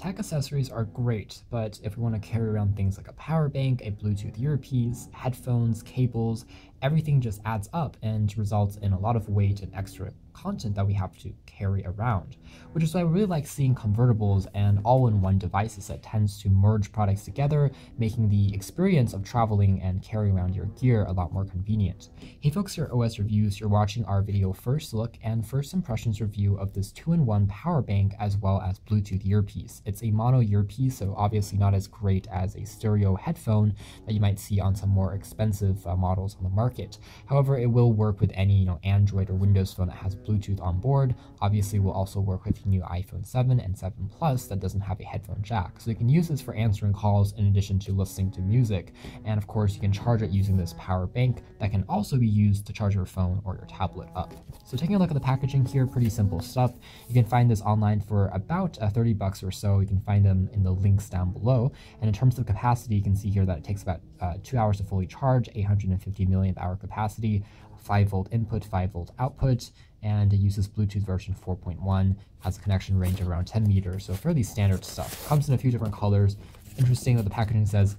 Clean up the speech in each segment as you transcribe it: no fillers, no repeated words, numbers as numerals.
tech accessories are great, but if we want to carry around things like a power bank, a Bluetooth earpiece, headphones, cables, everything just adds up and results in a lot of weight and extra content that we have to carry around, which is why I really like seeing convertibles and all-in-one devices that tends to merge products together, making the experience of traveling and carrying around your gear a lot more convenient. Hey folks, here at OS Reviews, you're watching our video first look and first impressions review of this 2-in-1 power bank as well as Bluetooth earpiece. It's a mono earpiece, so obviously not as great as a stereo headphone that you might see on some more expensive models on the market. However, it will work with any Android or Windows phone that has Bluetooth on board. Obviously, will also work with the new iPhone 7 and 7 Plus that doesn't have a headphone jack. So you can use this for answering calls in addition to listening to music. And of course, you can charge it using this power bank that can also be used to charge your phone or your tablet up. So taking a look at the packaging here, pretty simple stuff. You can find this online for about 30 bucks or so. You can find them in the links down below. And in terms of capacity, you can see here that it takes about 2 hours to fully charge, 850 milliamp hour capacity, 5-volt input, 5-volt output, and it uses Bluetooth version 4.1, has a connection range of around 10 meters, so fairly standard stuff. Comes in a few different colors. Interesting that the packaging says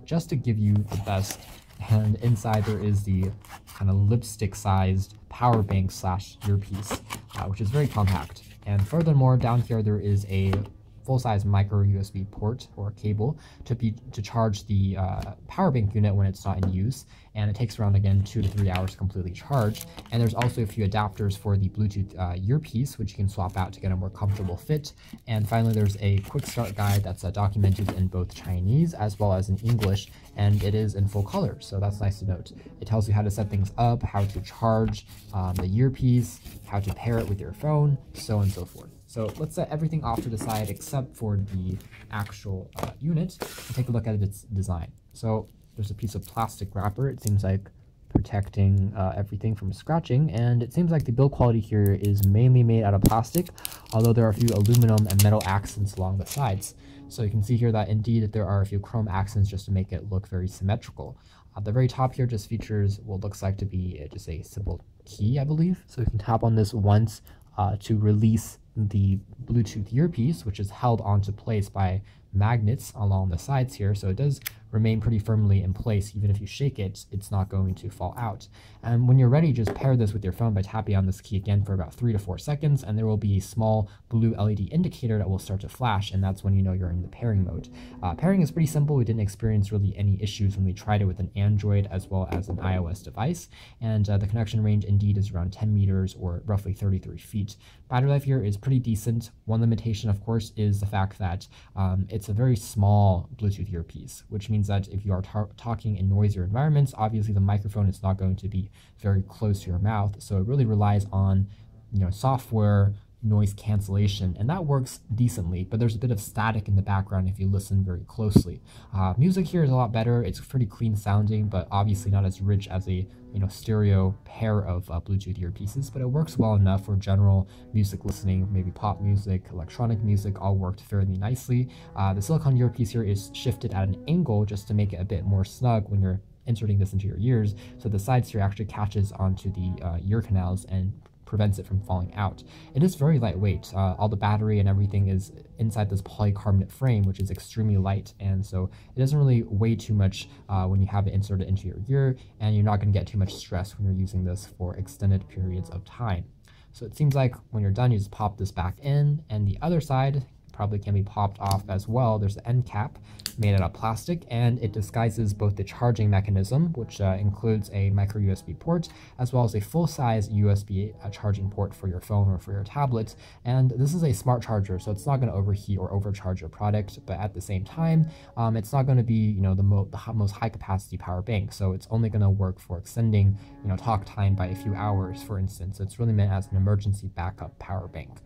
just to give you the best, and inside there is the kind of lipstick sized power bank / earpiece, which is very compact. And furthermore, down here there is a full-size micro USB port or cable to charge the power bank unit when it's not in use, and it takes around, again, 2 to 3 hours to completely charge. And there's also a few adapters for the Bluetooth earpiece, which you can swap out to get a more comfortable fit. And finally, there's a quick start guide that's documented in both Chinese as well as in English, and it is in full color, so that's nice to note. It tells you how to set things up, how to charge the earpiece, how to pair it with your phone, so on and so forth. So let's set everything off to the side except for the actual unit and take a look at its design. So there's a piece of plastic wrapper. It seems like protecting everything from scratching, and it seems like the build quality here is mainly made out of plastic, although there are a few aluminum and metal accents along the sides. So you can see here that indeed there are a few chrome accents just to make it look very symmetrical. The very top here just features what looks like to be just a simple key, I believe. So you can tap on this once to release the Bluetooth earpiece, which is held onto place by magnets along the sides here, so it does remain pretty firmly in place. Even if you shake it, it's not going to fall out. And when you're ready, just pair this with your phone by tapping on this key again for about 3 to 4 seconds, and there will be a small blue LED indicator that will start to flash, and that's when you know you're in the pairing mode. Pairing is pretty simple. We didn't experience really any issues when we tried it with an Android as well as an iOS device, and the connection range indeed is around 10 meters or roughly 33 feet. Battery life here is pretty decent. One limitation, of course, is the fact that it's a very small Bluetooth earpiece, which means that if you are talking in noisier environments, obviously the microphone is not going to be very close to your mouth, so it really relies on software noise cancellation, and that works decently, but there's a bit of static in the background if you listen very closely. Music here is a lot better. It's pretty clean sounding, but obviously not as rich as a stereo pair of Bluetooth earpieces, but it works well enough for general music listening. Maybe pop music, electronic music, all worked fairly nicely. The silicone earpiece here is shifted at an angle just to make it a bit more snug when you're inserting this into your ears, so the sides here actually catches onto the ear canals and prevents it from falling out. It is very lightweight. All the battery and everything is inside this polycarbonate frame, which is extremely light, and so it doesn't really weigh too much when you have it inserted into your ear, and you're not going to get too much stress when you're using this for extended periods of time. So it seems like when you're done, you just pop this back in, and the other side probably can be popped off as well. There's the end cap made out of plastic, and it disguises both the charging mechanism, which includes a micro USB port, as well as a full-size USB charging port for your phone or for your tablet. And this is a smart charger, so it's not going to overheat or overcharge your product, but at the same time, it's not going to be the most high-capacity power bank, so it's only going to work for extending talk time by a few hours, for instance. It's really meant as an emergency backup power bank.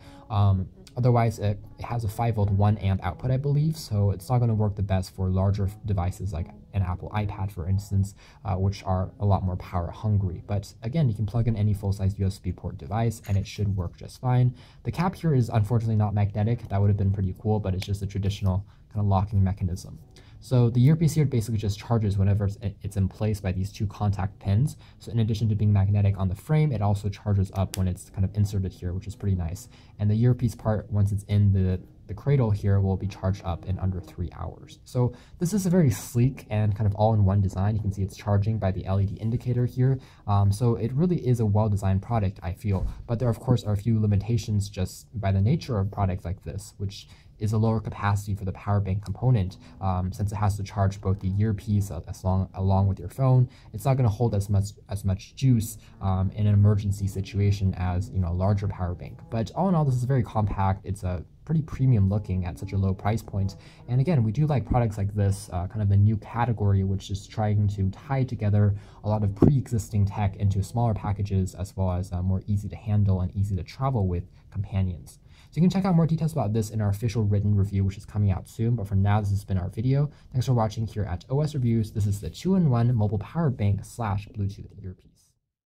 Otherwise, it has a 5-volt 1 amp output, I believe, so it's not going to work the best for larger devices like an Apple iPad, for instance, which are a lot more power hungry. But again, you can plug in any full-size USB port device and it should work just fine. The cap here is unfortunately not magnetic. That would have been pretty cool, but it's just a traditional kind of locking mechanism. So the earpiece here basically just charges whenever it's in place by these 2 contact pins. So in addition to being magnetic on the frame, it also charges up when it's kind of inserted here, which is pretty nice. And the earpiece part, once it's in the the cradle here will be charged up in under 3 hours. So this is a very sleek and kind of all-in-one design. You can see it's charging by the LED indicator here. So it really is a well-designed product, I feel. But there, of course, are a few limitations just by the nature of products like this, which is a lower capacity for the power bank component. Since it has to charge both the earpiece along with your phone, it's not going to hold as much juice in an emergency situation as a larger power bank. But all in all, this is very compact. It's a pretty premium looking at such a low price point. And again, we do like products like this, kind of a new category, which is trying to tie together a lot of pre-existing tech into smaller packages, as well as more easy to handle and easy to travel with companions. So you can check out more details about this in our official written review, which is coming out soon. But for now, this has been our video. Thanks for watching here at OS Reviews. This is the 2-in-1 mobile power bank / Bluetooth earpiece.